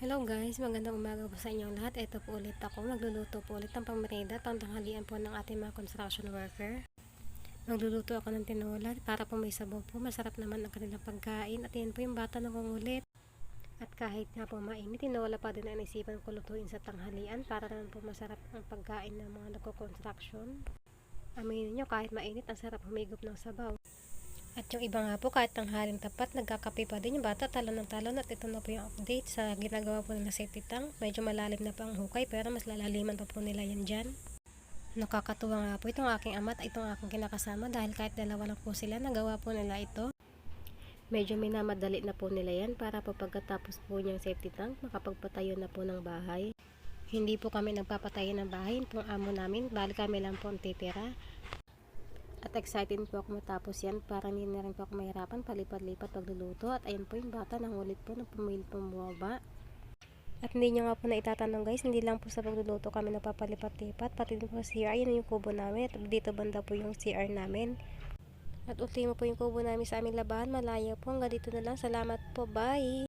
Hello guys, magandang umaga po sa inyong lahat. Ito po ulit ako, magluluto po ulit ng pangmerienda, pangtanghalian po ng ating mga construction worker. Magluluto ako ng tinola para po may sabaw po, masarap naman ang kanilang pagkain. At yan po yung bata nangungulit. At kahit nga po mainit, tinola pa din ang isipan ko lutuin sa tanghalian para naman po masarap ang pagkain ng mga nagko-construction. Aminin nyo, kahit mainit, ang sarap humigop ng sabaw. At yung iba nga po, kahit tanghaling tapat, nagkakape pa din yung bata, talon ng talon. At ito na po yung update sa ginagawa po nila safety tank. Medyo malalim na po ang hukay, pero mas lalaliman pa po nila yan dyan. Nakakatuwa nga po itong aking ama at itong aking kinakasama dahil kahit dalawa lang po sila, nagawa po nila ito. Medyo minamadali na po nila yan para po pagkatapos po niyang safety tank, makapagpatayo na po ng bahay. Hindi po kami nagpapatayo ng bahay, itong amo namin, bali kami lang po ang titira. At excited po ako matapos yan para hindi na rin po ako mahirapan palipat-lipat pagluluto. At ayun po yung bata, nangulit po na pumilit po bumaba. At hindi nyo nga po na itatanong guys, hindi lang po sa pagluluto kami napapalipat-lipat, pati din po sa CR, yun yung kubo namin. At dito banda po yung CR namin. At ultimo po yung kubo namin sa aming labahan, malayo po. Hanggang dito na lang, salamat po, bye!